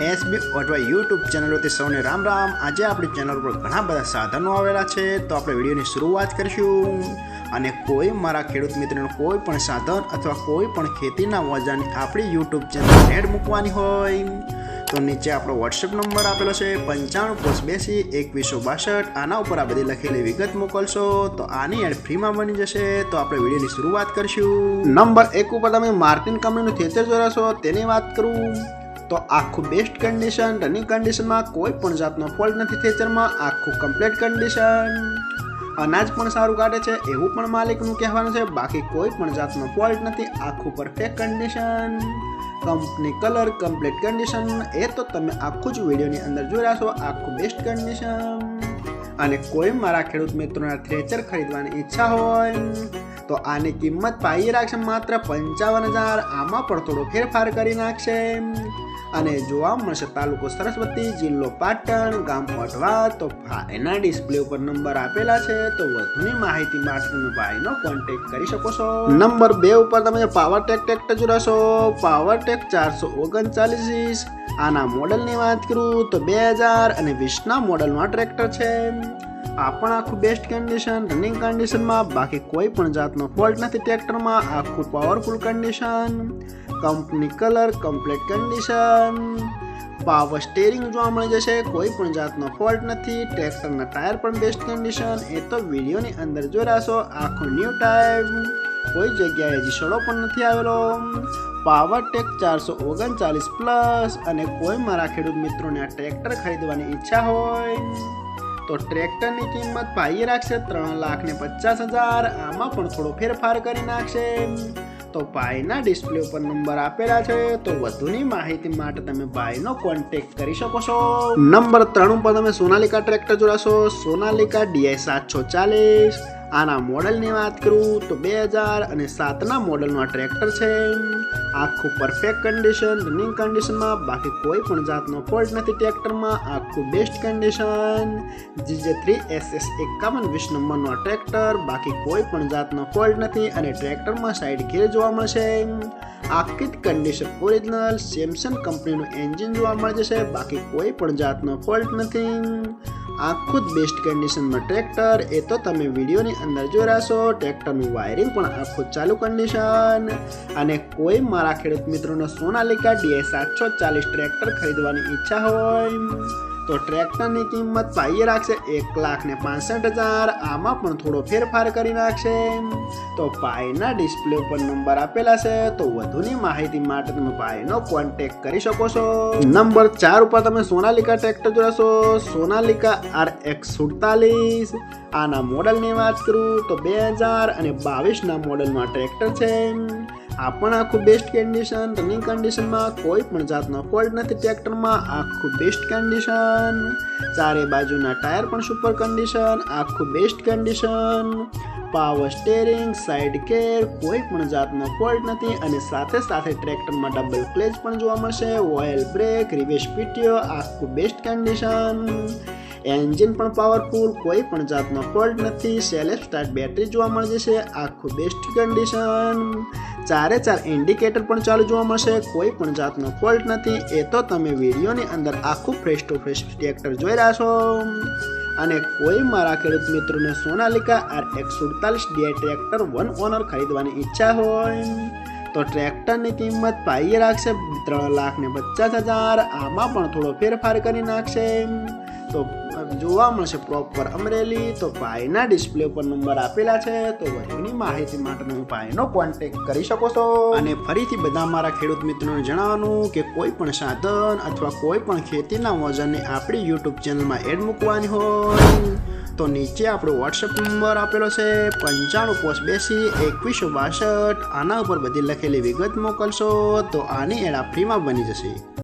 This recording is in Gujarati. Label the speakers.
Speaker 1: એસબી અથવા યુટ્યુબ ચેનલોથી સૌને રામ રામ। આજે આપણી ચેનલ પર ઘણા બધા સાધનો આવેલા છે, તો આપણે વિડીયોની શરૂઆત કરીશું। અને કોઈ મારા ખેડૂત મિત્રોને કોઈ પણ સાધન અથવા કોઈ પણ ખેતીના ઓજારની આપણી યુટ્યુબ ચેનલ એડ મૂકવાની હોય તો નીચે આપણો વોટ્સએપ નંબર આપેલો છે 95822162। આના ઉપર આ બધી લખેલી વિગત મોકલશો તો આની એડ ફ્રીમાં બની જશે। તો આપણે વિડીયોની શરૂઆત કરીશું। નંબર 1 ઉપર તમે માર્ટિન કંપનીનું થેચર જોયા છો તેની વાત કરું તો આખું બેસ્ટ કન્ડિશન, રનિંગ કન્ડિશનમાં કોઈ પણ જાતનો ફોલ્ટ નથી। થેચરમાં આખું કમ્પ્લીટ કન્ડિશન, અનાજ પણ સારું કાઢે છે એવું પણ માલિકનું કહેવાનું છે। બાકી કોઈ પણ જાતનો ફોલ્ટ નથી, આખું perfect condition, company colour, complete condition. એ તો તમે આખું જ વિડીયોની અંદર જોઈ રહ્યા છો, આખું બેસ્ટ કન્ડિશન। અને કોઈ મારા ખેડૂત મિત્રોના થ્રેચર ખરીદવાની ઈચ્છા હોય તો આની કિંમત પાઈ રાખશે માત્ર 55,000। આમાં પણ થોડો ફેરફાર કરી નાખશે અને જોવા મળશે તાલુકો સરસ્વતી, જિલ્લો પાટણ, ગામ વઢવા। તો ભાઈના ડિસ્પ્લે ઉપર નંબર આપેલા છે, તો વધુની માહિતી માટે તમે ભાઈનો કોન્ટેક્ટ કરી શકો છો। નંબર 2 ઉપર તમે પાવરટેક ટ્રેક્ટર જોડાશો, પાવરટેક 439। આના મોડલની વાત કરું તો 2020ના મોડલનું આ ટ્રેક્ટર છે। આ પણ આખું બેસ્ટ કન્ડિશન, રનિંગ કન્ડિશનમાં, બાકી કોઈ પણ જાતનો ફોલ્ટ નથી ટ્રેક્ટરમાં, આખું powerful condition, company colour, complete condition, power steering જોવા મળી જશે, કોઈ પણ જાતનો ફોલ્ટ નથી। ટ્રેક્ટરના ટાયર પણ બેસ્ટ કન્ડિશન, એ તો વિડીયોની અંદર જોઈ રહ્યા છો, આખું ન્યૂ ટાયર, કોઈ જગ્યાએ હજી સડો પણ નથી આવેલો। પાવરટેક 439+। અને કોઈ મારા ખેડૂત મિત્રોને આ ટ્રેક્ટર ખરીદવાની ઈચ્છા હોય તો ટ્રેક્ટરની કિંમત પાઈ રાખશે 3,50,000। આમાં પણ થોડો ફેરફાર કરી નાખશે। તો ભાઈના ડિસ્પ્લે ઉપર નંબર આપેલા છે, તો વધુની માહિતી માટે તમે ભાઈનો કોન્ટેક્ટ કરી શકો છો। નંબર 3 ઉપર તમે સોનાલિકા ટ્રેક્ટર જોડાશો, સોનાલિકા DI 740। આના મોડલની વાત કરું તો 2007ના મોડલનું આ ટ્રેક્ટર છે। આખું પરફેક્ટ કન્ડિશન, રનિંગ કન્ડિશનમાં, બાકી કોઈ પણ જાતનો ફોલ્ટ નથી ટ્રેક્ટરમાં, આખું બેસ્ટ કન્ડિશન, GJ3 SS 5120 નંબરનું આ ટ્રેક્ટર, બાકી કોઈ પણ જાતનો ફોલ્ટ નથી। અને ટ્રેક્ટરમાં સાઈડ ગેર જોવા મળશે, આખી જ કન્ડિશન ઓરિજિનલ, સેમસંગ કંપનીનું એન્જિન જોવા મળી જશે, બાકી કોઈ પણ જાતનો ફોલ્ટ નથી, આખું જ બેસ્ટ કન્ડિશનમાં ટ્રેક્ટર। એ તો તમે વિડીયોની અંદર જોઈ રહ્યા છો, ટ્રેક્ટરનું વાયરિંગ પણ આખું ચાલુ કન્ડિશન। અને કોઈ મારા ખેડૂત મિત્રોને સોનાલિકા DI 740 ટ્રેક્ટર ખરીદવાની ઈચ્છા હોય તો ટ્રેક્ટરની કિંમત પાઈ રાખશે 1,65,000। આમાં પણ થોડો ફેરફાર કરી નાખશે। તો ભાઈના ડિસ્પ્લે ઉપર નંબર આપેલા છે, તો વધુની માહિતી માટે તમે ભાઈનો કોન્ટેક્ટ કરી શકો છો। નંબર 4 ઉપર તમે સોનાલિકા ટ્રેક્ટર જોડાશો, સોનાલિકા RX 47। આના મોડલની વાત કરું તો 2022ના મોડલનું આ ટ્રેક્ટર છે। આ પણ આખું બેસ્ટ કન્ડિશન, રનિંગ કન્ડિશનમાં, કોઈ પણ જાતનો ફોલ્ટ નથી ટ્રેક્ટરમાં, આખું બેસ્ટ કન્ડિશન, ચારે બાજુના ટાયર પણ સુપર કન્ડિશન, આખું best condition, power steering, side ગેર, કોઈ પણ જાતનો ફોલ્ટ નથી। અને સાથે સાથે ટ્રેક્ટરમાં ડબલ ક્લેચ પણ જોવા મળશે, ઓઇલ બ્રેક, રિવર્સ PTO, આખું બેસ્ટ કન્ડિશન, એન્જિન પણ પાવરફુલ, કોઈ પણ જાતનો ફોલ્ટ નથી, સેલ્ફ સ્ટાર્ટ બેટરી જોવા મળી જશે, આખું બેસ્ટ કન્ડિશન, ચારે ચાર ઇન્ડિકેટર પણ ચાલુ જોવા મળશે, કોઈ પણ જાતનો ફોલ્ટ નથી। એ તો તમે વિડીયોની અંદર આખું ફ્રેશ ટુ ફ્રેશ ટ્રેક્ટર જોઈ રહ્યા છો। અને કોઈ મારા ખેડૂત મિત્રોને Sonalika RX 47 DI tractor 1 owner ખરીદવાની ઈચ્છા હોય તો ટ્રેક્ટરની કિંમત પાઈ રાખશે 3,50,000। આમાં પણ થોડો ફેરફાર કરી નાખશે। તો જોવા મળશે પ્રોપર અમરેલી। તો ભાઈના ડિસ્પ્લે ઉપર નંબર આપેલા છે, તો વધુની માહિતી માટે તમે ભાઈનો કોન્ટેક્ટ કરી શકો છો। અને ફરીથી બધા મારા ખેડૂત મિત્રોને જણાવવાનું કે કોઈ પણ સાધન અથવા કોઈ પણ ખેતીના ઓજારને આપણી યુટ્યુબ ચેનલમાં એડ મૂકવાની હોય તો નીચે આપણો વોટ્સએપ નંબર આપેલો છે 95822162। આના ઉપર બધી લખેલી વિગત મોકલશો તો આની એડ ફ્રીમાં બની જશે।